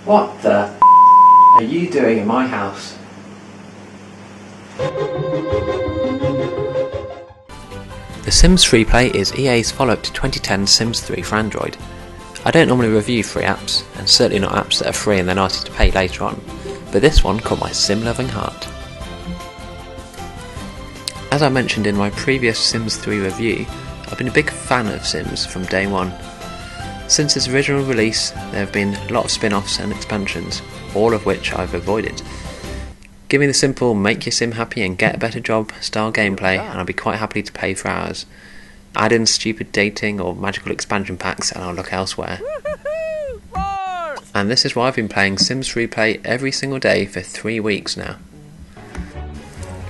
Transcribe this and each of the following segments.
What the are you doing in my house? The Sims FreePlay is EA's follow-up to 2010's Sims 3 for Android. I don't normally review free apps, and certainly not apps that are free and then ask you to pay later on, but this one caught my sim-loving heart. As I mentioned in my previous Sims 3 review, I've been a big fan of Sims from day one. Since its original release, there have been a lot of spin-offs and expansions, all of which I've avoided. Give me the simple make your sim happy and get a better job style gameplay and I'll be quite happy to pay for hours. Add in stupid dating or magical expansion packs and I'll look elsewhere. And this is why I've been playing Sims FreePlay every single day for 3 weeks now.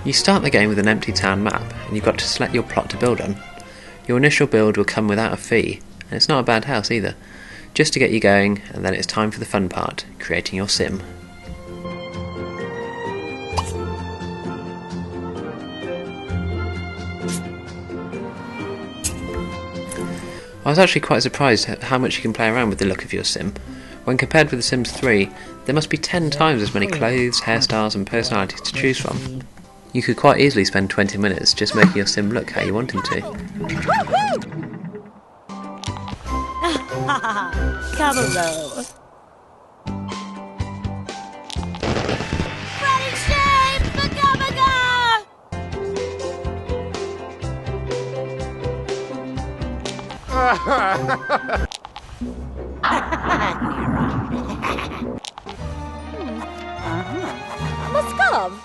You start the game with an empty town map and you've got to select your plot to build on. Your initial build will come without a fee, and it's not a bad house either, just to get you going, and then it's time for the fun part, creating your sim. I was actually quite surprised at how much you can play around with the look of your sim. When compared with The Sims 3, there must be 10 times as many clothes, hairstyles and personalities to choose from. You could quite easily spend 20 minutes just making your sim look how you want him to. Cavallo. Ready shape, Bagabaga! Let's come.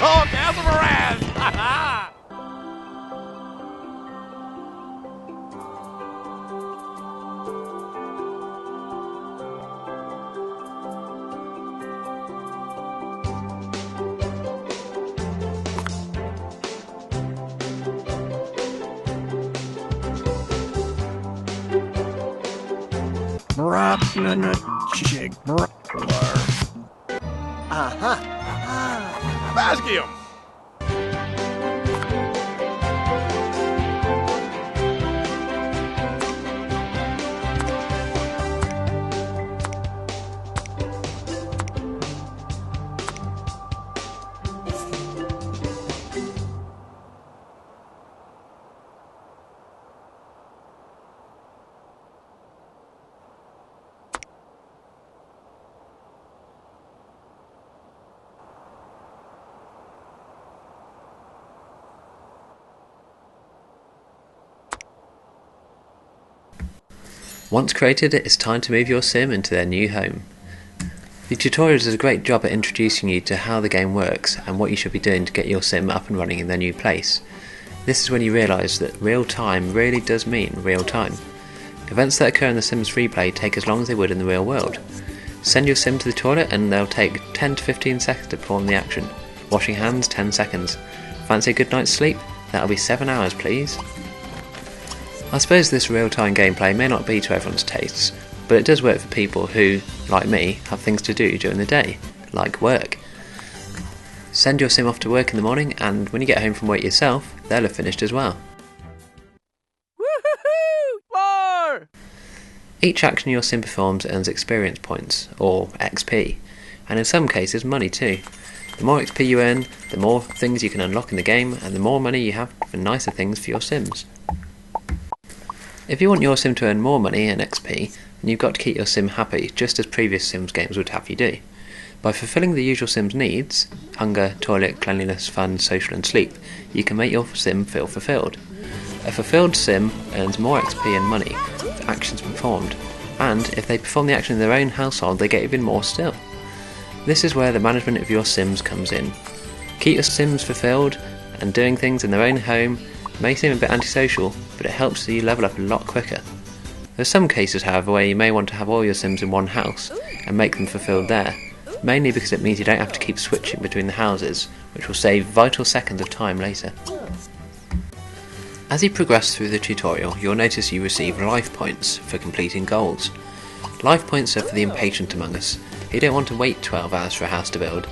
Oh, Casamaran! Basgium! Once created, it's time to move your sim into their new home. The tutorial does a great job at introducing you to how the game works and what you should be doing to get your sim up and running in their new place. This is when you realise that real time really does mean real time. Events that occur in The Sims FreePlay take as long as they would in the real world. Send your sim to the toilet and they'll take 10 to 15 seconds to perform the action. Washing hands, 10 seconds. Fancy a good night's sleep? That'll be 7 hours, please. I suppose this real-time gameplay may not be to everyone's tastes, but it does work for people who, like me, have things to do during the day, like work. Send your sim off to work in the morning, and when you get home from work yourself, they'll have finished as well. More! Each action your sim performs earns experience points, or XP, and in some cases money too. The more XP you earn, the more things you can unlock in the game, and the more money you have for nicer things for your sims. If you want your sim to earn more money and XP, then you've got to keep your sim happy, just as previous Sims games would have you do. By fulfilling the usual Sims needs, hunger, toilet, cleanliness, fun, social and sleep, you can make your sim feel fulfilled. A fulfilled sim earns more XP and money for actions performed, and if they perform the action in their own household, they get even more still. This is where the management of your sims comes in. Keep your sims fulfilled, and doing things in their own home may seem a bit antisocial, but it helps you level up a lot quicker. There are some cases, however, where you may want to have all your sims in one house and make them fulfilled there, mainly because it means you don't have to keep switching between the houses, which will save vital seconds of time later. As you progress through the tutorial, you'll notice you receive life points for completing goals. Life points are for the impatient among us, who don't want to wait 12 hours for a house to build,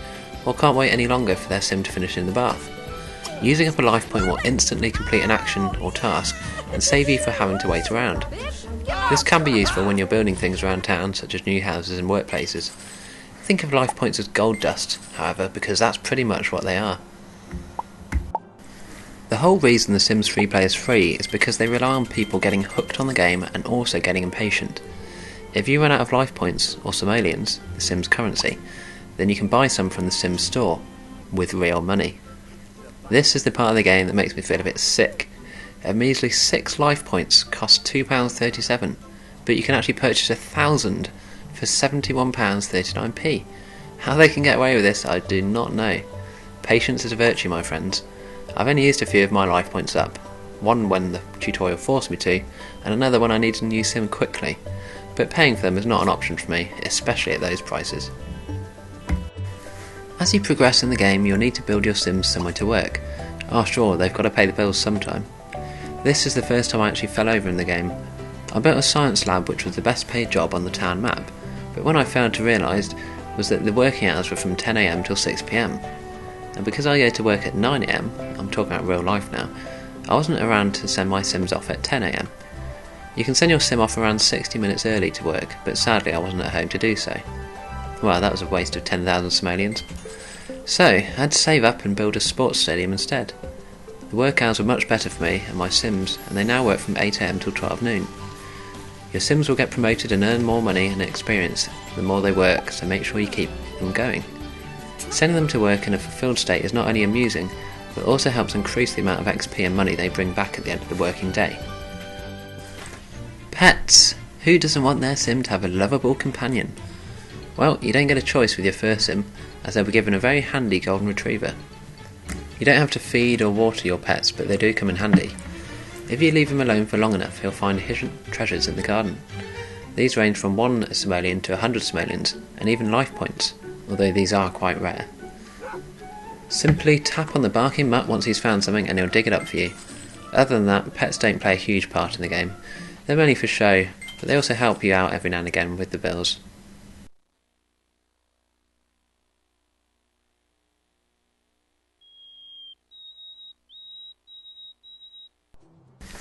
or can't wait any longer for their sim to finish in the bath. Using up a life point will instantly complete an action or task and save you for having to wait around. This can be useful when you're building things around town, such as new houses and workplaces. Think of life points as gold dust, however, because that's pretty much what they are. The whole reason The Sims FreePlay is free is because they rely on people getting hooked on the game and also getting impatient. If you run out of life points, or simoleons, the Sims currency, then you can buy some from the Sims store, with real money. This is the part of the game that makes me feel a bit sick. A measly 6 life points cost £2.37, but you can actually purchase 1,000 for £71.39p. How they can get away with this, I do not know. Patience is a virtue, my friends. I've only used a few of my life points up, one when the tutorial forced me to, and another when I needed a new sim quickly, but paying for them is not an option for me, especially at those prices. As you progress in the game, you'll need to build your sims somewhere to work. After all, they've got to pay the bills sometime. This is the first time I actually fell over in the game. I built a science lab which was the best paid job on the town map, but what I failed to realise was that the working hours were from 10 AM till 6 PM. And because I go to work at 9 AM, I'm talking about real life now, I wasn't around to send my sims off at 10 AM. You can send your sim off around 60 minutes early to work, but sadly I wasn't at home to do so. Well, that was a waste of 10,000 simoleons. So, I had to save up and build a sports stadium instead. The work hours were much better for me and my sims, and they now work from 8 AM till 12 noon. Your sims will get promoted and earn more money and experience the more they work, so make sure you keep them going. Sending them to work in a fulfilled state is not only amusing, but also helps increase the amount of XP and money they bring back at the end of the working day. Pets! Who doesn't want their sim to have a lovable companion? Well, you don't get a choice with your first sim, as they'll be given a very handy golden retriever. You don't have to feed or water your pets, but they do come in handy. If you leave him alone for long enough, he'll find hidden treasures in the garden. These range from 1 simoleon to 100 simoleons, and even life points, although these are quite rare. Simply tap on the barking mutt once he's found something and he'll dig it up for you. Other than that, pets don't play a huge part in the game. They're mainly for show, but they also help you out every now and again with the bills.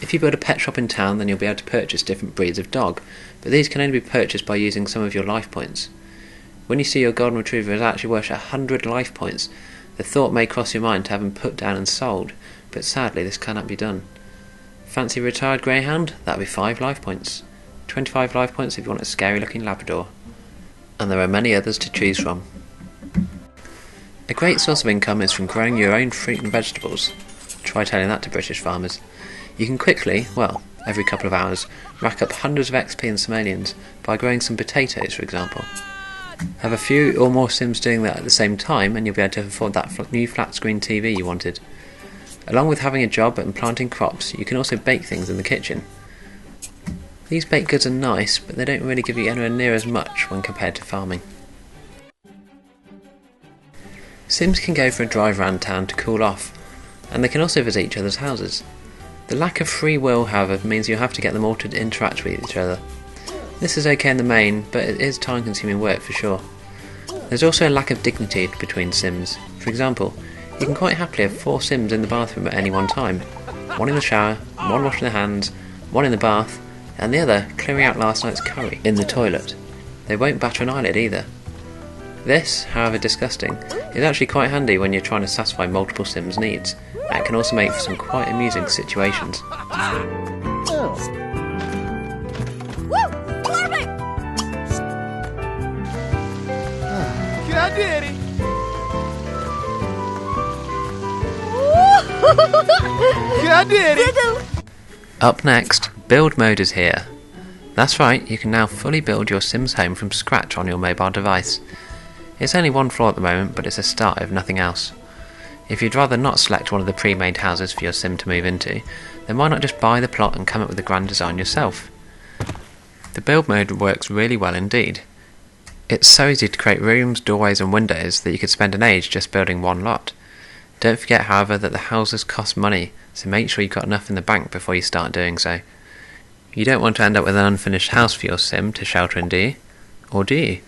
If you build a pet shop in town, then you'll be able to purchase different breeds of dog, but these can only be purchased by using some of your life points. When you see your golden retriever is actually worth 100 life points, the thought may cross your mind to have him put down and sold, but sadly this cannot be done. Fancy a retired greyhound? That'd be 5 life points. 25 life points if you want a scary looking Labrador. And there are many others to choose from. A great source of income is from growing your own fruit and vegetables. Try telling that to British farmers. You can quickly, well, every couple of hours, rack up hundreds of XP and simoleons by growing some potatoes, for example. Have a few or more sims doing that at the same time and you'll be able to afford that new flat screen TV you wanted. Along with having a job and planting crops, you can also bake things in the kitchen. These baked goods are nice, but they don't really give you anywhere near as much when compared to farming. Sims can go for a drive around town to cool off, and they can also visit each other's houses. The lack of free will, however, means you'll have to get them all to interact with each other. This is okay in the main, but it is time-consuming work for sure. There's also a lack of dignity between sims. For example, you can quite happily have 4 sims in the bathroom at any one time. One in the shower, one washing their hands, one in the bath, and the other clearing out last night's curry in the toilet. They won't batter an eyelid either. This, however disgusting, is actually quite handy when you're trying to satisfy multiple sims' needs, and it can also make for some quite amusing situations. I did it! I did it! Up next, build mode is here. That's right, you can now fully build your Sims home from scratch on your mobile device. It's only 1 floor at the moment, but it's a start if nothing else. If you'd rather not select one of the pre-made houses for your sim to move into, then why not just buy the plot and come up with a grand design yourself? The build mode works really well indeed. It's so easy to create rooms, doorways and windows that you could spend an age just building one lot. Don't forget, however, that the houses cost money, so make sure you've got enough in the bank before you start doing so. You don't want to end up with an unfinished house for your sim to shelter in, do you? Or do you?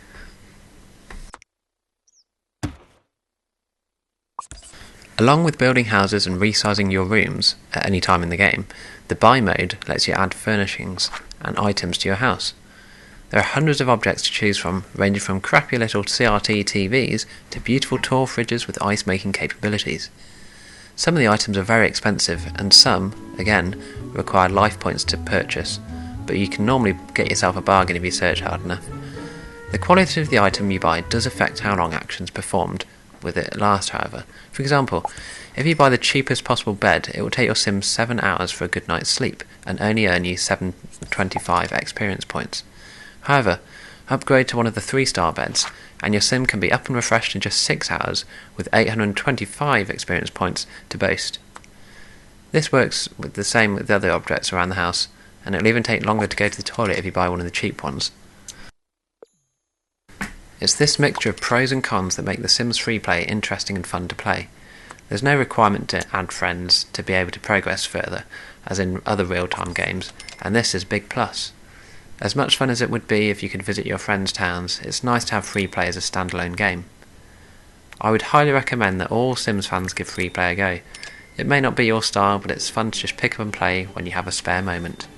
Along with building houses and resizing your rooms at any time in the game, the buy mode lets you add furnishings and items to your house. There are hundreds of objects to choose from, ranging from crappy little CRT TVs to beautiful tall fridges with ice-making capabilities. Some of the items are very expensive, and some, again, require life points to purchase, but you can normally get yourself a bargain if you search hard enough. The quality of the item you buy does affect how long actions performed with it last, however. For example, if you buy the cheapest possible bed, it will take your Sims 7 hours for a good night's sleep, and only earn you 725 experience points. However, upgrade to one of the 3-star beds, and your sim can be up and refreshed in just 6 hours, with 825 experience points to boast. This works with the same with the other objects around the house, and it'll even take longer to go to the toilet if you buy one of the cheap ones. It's this mixture of pros and cons that make The Sims FreePlay interesting and fun to play. There's no requirement to add friends to be able to progress further, as in other real-time games, and this is a big plus. As much fun as it would be if you could visit your friends' towns, it's nice to have FreePlay as a standalone game. I would highly recommend that all Sims fans give FreePlay a go. It may not be your style, but it's fun to just pick up and play when you have a spare moment.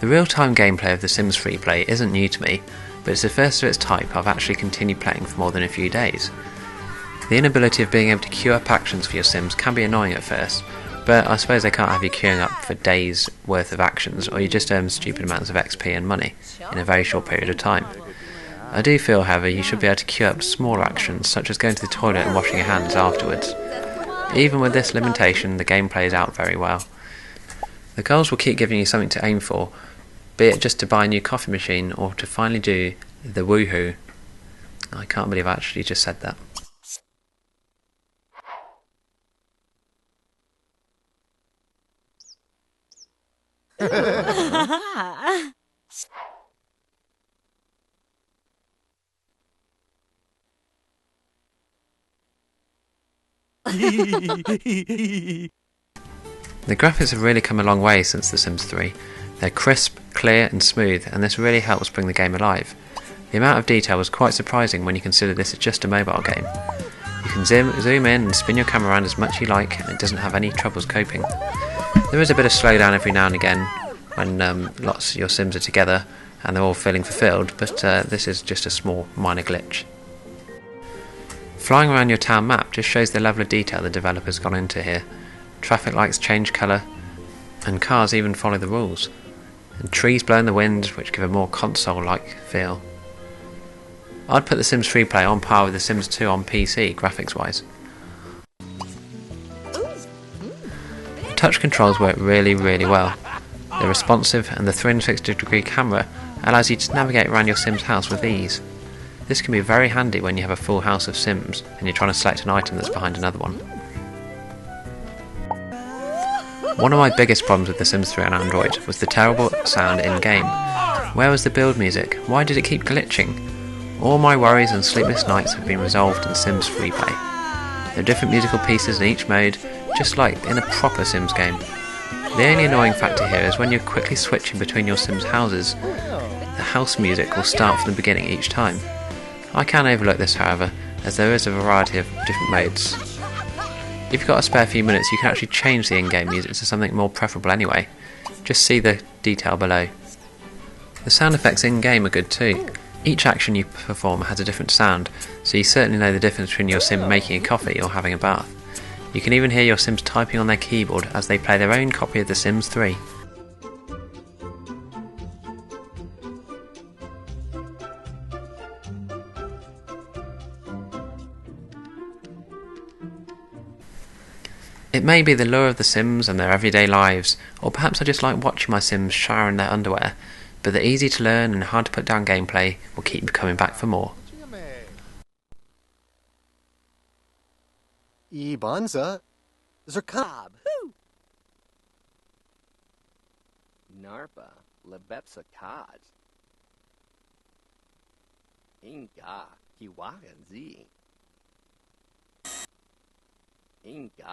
The real-time gameplay of The Sims FreePlay isn't new to me, but it's the first of its type I've actually continued playing for more than a few days. The inability of being able to queue up actions for your Sims can be annoying at first, but I suppose they can't have you queuing up for days worth of actions, or you just earn stupid amounts of XP and money in a very short period of time. I do feel, however, you should be able to queue up smaller actions, such as going to the toilet and washing your hands afterwards. Even with this limitation, the game plays out very well. The goals will keep giving you something to aim for, be it just to buy a new coffee machine or to finally do the woohoo. I can't believe I actually just said that. The graphics have really come a long way since The Sims 3. They're crisp, clear and smooth, and this really helps bring the game alive. The amount of detail was quite surprising when you consider this is just a mobile game. You can zoom in and spin your camera around as much as you like, and it doesn't have any troubles coping. There is a bit of slowdown every now and again when lots of your Sims are together and they're all feeling fulfilled, but this is just a small minor glitch. Flying around your town map just shows the level of detail the developers gone into here. Traffic lights change colour, and cars even follow the rules. And trees blow in the wind, which give a more console-like feel. I'd put The Sims FreePlay on par with The Sims 2 on PC, graphics-wise. The touch controls work really well. They're responsive, and the 360-degree camera allows you to navigate around your Sims house with ease. This can be very handy when you have a full house of Sims and you're trying to select an item that's behind another one. One of my biggest problems with The Sims 3 on Android was the terrible sound in-game. Where was the build music? Why did it keep glitching? All my worries and sleepless nights have been resolved in Sims FreePlay. There are different musical pieces in each mode, just like in a proper Sims game. The only annoying factor here is when you're quickly switching between your Sims houses, the house music will start from the beginning each time. I can overlook this, however, as there is a variety of different modes. If you've got a spare few minutes, you can actually change the in-game music to something more preferable anyway. Just see the detail below. The sound effects in-game are good too. Each action you perform has a different sound, so you certainly know the difference between your Sim making a coffee or having a bath. You can even hear your Sims typing on their keyboard as they play their own copy of The Sims 3. It may be the lure of The Sims and their everyday lives, or perhaps I just like watching my Sims shower in their underwear, but the easy to learn and hard to put down gameplay will keep me coming back for more. Ibanza, Zerkab, Narpa, Lebepsa Kaj, Inga, Kiwagan Z. Inga.